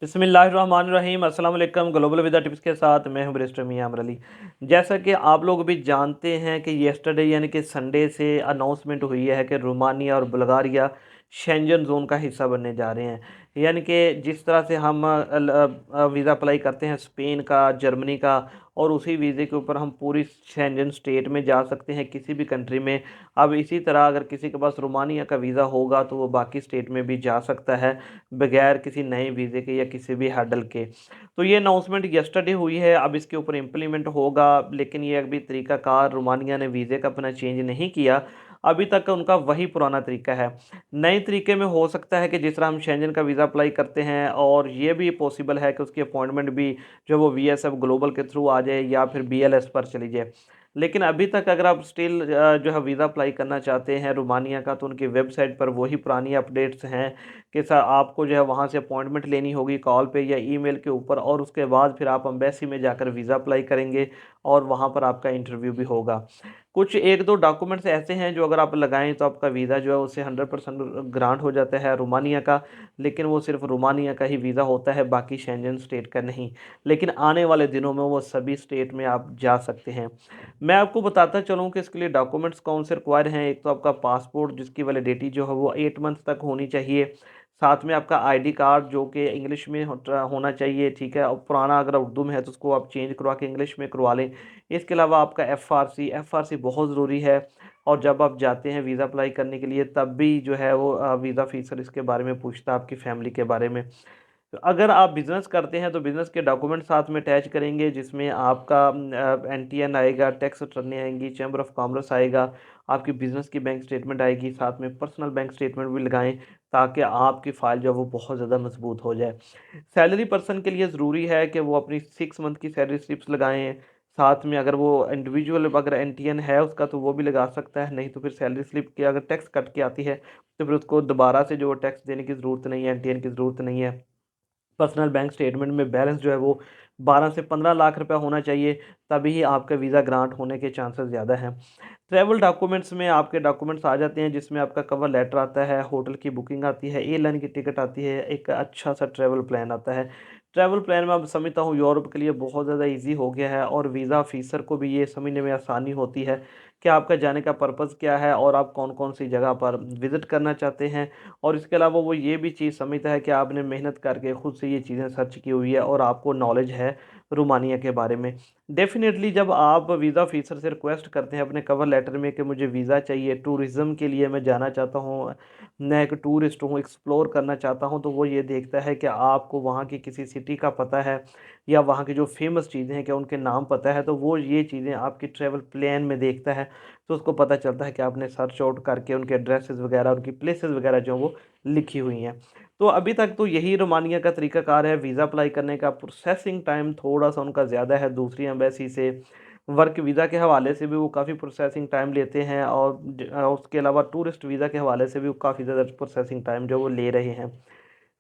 बिस्मिल्लाहिर्रहमानिर्रहीम अस्सलाम वालेकुम। ग्लोबल विदा टिप्स के साथ मैं हूं बैरिस्टर मियां अमर अली। जैसा कि आप लोग भी जानते हैं कि येस्टरडे यानी कि संडे से अनाउंसमेंट हुई है कि रोमानिया और बुल्गारिया शेंजन जोन का हिस्सा बनने जा रहे हैं। यानी कि जिस तरह से हम वीज़ा अप्लाई करते हैं स्पेन का, जर्मनी का, और उसी वीज़े के ऊपर हम पूरी शेंजन स्टेट में जा सकते हैं किसी भी कंट्री में। अब इसी तरह अगर किसी के पास रोमानिया का वीज़ा होगा तो वो बाकी स्टेट में भी जा सकता है बगैर किसी नए वीज़े के या किसी भी हर्डल के। तो ये अनाउंसमेंट यस्टरडे हुई है। अब इसके ऊपर इम्प्लीमेंट होगा, लेकिन ये अभी तरीकाकार रोमानिया ने वीज़े का अपना चेंज नहीं किया। अभी तक उनका वही पुराना तरीका है। नए तरीके में हो सकता है कि जिस तरह हम शेंजन का वीज़ा अप्लाई करते हैं, और ये भी पॉसिबल है कि उसकी अपॉइंटमेंट भी जो वो वीएसएफ ग्लोबल के थ्रू आ जाए या फिर बीएलएस पर चली जाए। लेकिन अभी तक अगर आप स्टिल जो है वीज़ा अप्लाई करना चाहते हैं रोमानिया का, तो उनकी वेबसाइट पर वही पुरानी अपडेट्स हैं कि सर आपको जो है वहाँ से अपॉइंटमेंट लेनी होगी कॉल पे या ईमेल के ऊपर, और उसके बाद फिर आप एम्बेसी में जाकर वीज़ा अप्लाई करेंगे और वहाँ पर आपका इंटरव्यू भी होगा। कुछ एक दो डॉक्यूमेंट्स ऐसे हैं जो अगर आप लगाएं तो आपका वीज़ा जो है उससे 100% ग्रांट हो जाता है रोमानिया का। लेकिन वो सिर्फ रोमानिया का ही वीज़ा होता है, बाकी शेंजन स्टेट का नहीं। लेकिन आने वाले दिनों में वो सभी स्टेट में आप जा सकते हैं। मैं आपको बताता चलूँ कि इसके लिए डॉक्यूमेंट्स कौन से रिक्वायर हैं। एक तो आपका पासपोर्ट जिसकी वैलिडिटी जो है वो 8 मंथ तक होनी चाहिए। साथ में आपका आईडी कार्ड जो कि इंग्लिश में होना चाहिए, ठीक है। और पुराना अगर उर्दू में है तो उसको आप चेंज करवा के इंग्लिश में करवा लें। इसके अलावा आपका एफआरसी बहुत ज़रूरी है। और जब आप जाते हैं वीज़ा अप्लाई करने के लिए तब भी जो है वो वीज़ा ऑफिसर इसके बारे में पूछता है, आपकी फैमिली के बारे में। तो अगर आप बिज़नेस करते हैं तो बिज़नेस के डॉक्यूमेंट साथ में अटैच करेंगे, जिसमें आपका एनटीएन आएगा, टैक्स रिटर्नें आएंगी, चैम्बर ऑफ कॉमर्स आएगा, आपकी बिज़नेस की बैंक स्टेटमेंट आएगी, साथ में पर्सनल बैंक स्टेटमेंट भी लगाएं ताकि आपकी फ़ाइल जो है वो बहुत ज़्यादा मजबूत हो जाए। सैलरी पर्सन के लिए ज़रूरी है कि वो अपनी 6 मंथ की सैलरी स्लिप्स लगाएं। साथ में अगर वो इंडिविजुअल अगर एनटीएन है उसका तो वो भी लगा सकता है, नहीं तो फिर सैलरी स्लिप की अगर टैक्स कट के आती है तो फिर उसको दोबारा से जो टैक्स देने की ज़रूरत नहीं है, एनटीएन की ज़रूरत नहीं है। पर्सनल बैंक स्टेटमेंट में बैलेंस जो है वो 12 से 15 लाख रुपया होना चाहिए, तभी ही आपका वीज़ा ग्रांट होने के चांसेस ज़्यादा हैं। ट्रैवल डॉक्यूमेंट्स में आपके डॉक्यूमेंट्स आ जाते हैं, जिसमें आपका कवर लेटर आता है, होटल की बुकिंग आती है, एयरलाइन की टिकट आती है, एक अच्छा सा ट्रैवल प्लान आता है। ट्रैवल प्लान में अब समझता हूँ यूरोप के लिए बहुत ज़्यादा ईजी हो गया है, और वीज़ा ऑफिसर को भी ये समझने में आसानी होती है कि आपका जाने का पर्पज़ क्या है और आप कौन कौन सी जगह पर विज़िट करना चाहते हैं। और इसके अलावा वो ये भी चीज़ समझता है कि आपने मेहनत करके खुद से ये चीज़ें सर्च की हुई है और आपको नॉलेज है रोमानिया के बारे में। डेफ़िनेटली जब आप वीज़ा ऑफ़िसर से रिक्वेस्ट करते हैं अपने कवर लेटर में कि मुझे वीज़ा चाहिए, टूरिज़्म के लिए मैं जाना चाहता हूँ, मैं एक टूरिस्ट हूँ, एक्सप्लोर करना चाहता हूँ, तो वो ये देखता है कि आपको वहाँ की किसी सिटी का पता है या वहाँ की जो फ़ेमस चीज़ें हैं क्या उनके नाम पता है, तो वो ये चीज़ें आपकी ट्रैवल प्लान में देखता है। तो उसको पता चलता है कि आपने सर्च आउट करके उनके एड्रेसेस वगैरह, उनकी प्लेसेस वगैरह जो वो लिखी हुई हैं। तो अभी तक तो यही रोमानिया का तरीकाकार है वीज़ा अप्लाई करने का। प्रोसेसिंग टाइम थोड़ा-सा उनका ज़्यादा है दूसरी एम्बेसी से। वर्क वीज़ा के हवाले से भी वो काफ़ी प्रोसेसिंग टाइम लेते हैं, और उसके अलावा टूरिस्ट वीज़ा के हवाले से भी वो काफ़ी ज़्यादा प्रोसेसिंग टाइम जो वो ले रहे हैं।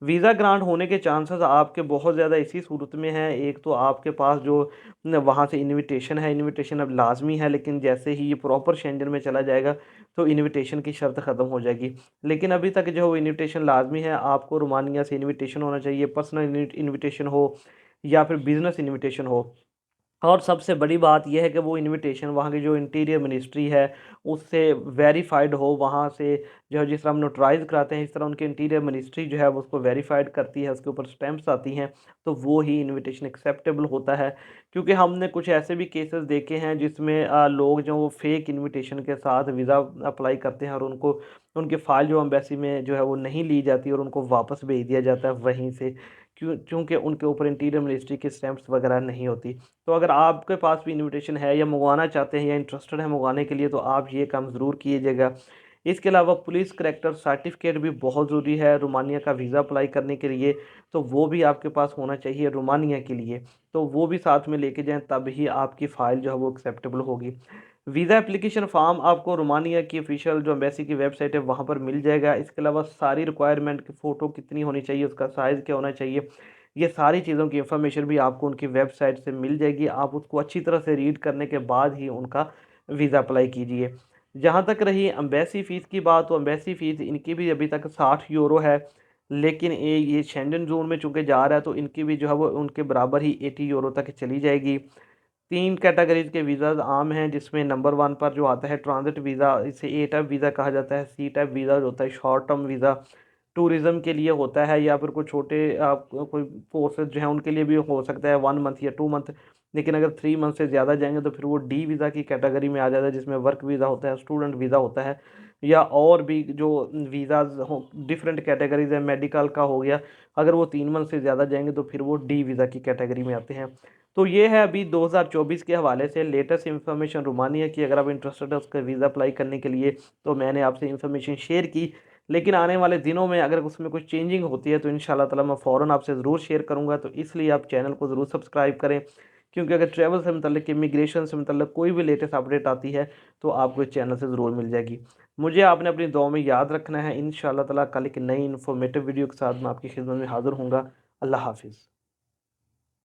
वीज़ा ग्रांट होने के चांसेस आपके बहुत ज़्यादा इसी सूरत में हैं। एक तो आपके पास जो न वहाँ से इनविटेशन है, इनविटेशन अब लाज़मी है, लेकिन जैसे ही ये प्रॉपर शेंजन में चला जाएगा तो इनविटेशन की शर्त ख़त्म हो जाएगी। लेकिन अभी तक जो वो इनविटेशन लाज़मी है, आपको रोमानिया से इनविटेशन होना चाहिए, पर्सनल इनविटेशन हो या फिर बिज़नेस इनविटेशन हो। और सबसे बड़ी बात ये है कि वो इनविटेशन वहाँ की जो इंटीरियर मिनिस्ट्री है उससे वेरीफाइड हो। वहाँ से जो है जिस तरह हम नोटराइज़ कराते हैं इस तरह उनकी इंटीरियर मिनिस्ट्री जो है वो उसको वेरीफाइड करती है, उसके ऊपर स्टैंप्स आती हैं, तो वो ही इनविटेशन एक्सेप्टेबल होता है। क्योंकि हमने कुछ ऐसे भी केसेस देखे हैं जिसमें लोग जो वो फेक इनविटेशन के साथ वीज़ा अप्लाई करते हैं, और उनको उनकी फ़ाइल जो एम्बेसी में जो है वो नहीं ली जाती और उनको वापस भेज दिया जाता है वहीं से, चूँकि उनके ऊपर इंटीरियर मिनिस्ट्री की स्टैंप्स वगैरह नहीं होती। तो अगर आपके पास भी इनविटेशन है या मंगवाना चाहते हैं या इंटरेस्टेड हैं मंगवाने के लिए, तो आप ये काम ज़रूर कीजिएगा। इसके अलावा पुलिस करैक्टर सर्टिफ़िकेट भी बहुत ज़रूरी है रोमानिया का वीज़ा अप्लाई करने के लिए, तो वो भी आपके पास होना चाहिए रोमानिया के लिए। तो वो भी साथ में लेके जाएँ, तब ही आपकी फ़ाइल जो है वो एक्सेप्टेबल होगी। वीज़ा एप्लीकेशन फ़ॉर्म आपको रोमानिया की ऑफ़िशियल जो एम्बेसी की वेबसाइट है वहाँ पर मिल जाएगा। इसके अलावा सारी रिक्वायरमेंट की फ़ोटो कितनी होनी चाहिए, उसका साइज़ क्या होना चाहिए, ये सारी चीज़ों की इन्फॉर्मेशन भी आपको उनकी वेबसाइट से मिल जाएगी। आप उसको अच्छी तरह से रीड करने के बाद ही उनका वीज़ा अप्लाई कीजिए। जहाँ तक रही एम्बेसी फ़ीस की बात, तो एम्बेसी फ़ीस इनकी भी अभी तक 60 यूरो है। लेकिन ये शेंजन ज़ोन में चूँकि जा रहा है, तो इनकी भी जो है वो उनके बराबर ही 80 यूरो तक चली जाएगी। 3 कैटेगरीज़ के वीज़ाज़ आम हैं, जिसमें नंबर 1 पर जो आता है ट्रांज़िट वीज़ा, इसे ए टाइप वीज़ा कहा जाता है। सी टाइप वीज़ा जो होता है शॉर्ट टर्म वीज़ा, टूरिज़्म के लिए होता है, या फिर कोई छोटे कोई कोर्सेज़ जो हैं उनके लिए भी हो सकता है 1 मंथ या 2 मंथ। लेकिन अगर 3 मंथ से ज़्यादा जाएँगे तो फिर वो डी वीज़ा की कैटेगरी में आ जाता है, जिसमें वर्क वीज़ा होता है, स्टूडेंट वीज़ा होता है, या और भी जो वीज़ाज़ हों, डिफरेंट कैटेगरीज़ है, मेडिकल का हो गया। अगर वो 3 मंथ से ज़्यादा जाएँगे तो फिर वो डी वीज़ा की कैटेगरी में आते हैं। तो ये है अभी 2024 के हवाले से लेटेस्ट इन्फॉर्मेशन रोमानिया की। अगर आप इंटरेस्टेड है उसका वीज़ा अप्लाई करने के लिए, तो मैंने आपसे इन्फॉर्मेशन शेयर की। लेकिन आने वाले दिनों में अगर उसमें कुछ चेंजिंग होती है तो इंशाल्लाह ताला मैं फ़ौरन आपसे ज़रूर शेयर करूँगा। तो इसलिए आप चैनल को ज़रूर सब्सक्राइब करें, क्योंकि अगर ट्रैवल से मतलब इमिग्रेशन से मतलब कोई भी लेटेस्ट अपडेट आती है तो आपको इस चैनल से ज़रूर मिल जाएगी। मुझे आपने अपनी दुआओं में याद रखना है। इंशाल्लाह ताला कल एक नई इन्फॉर्मेटिव वीडियो के साथ मैं आपकी खिदमत में हाज़िर होऊँगा। अल्लाह हाफ़िज़।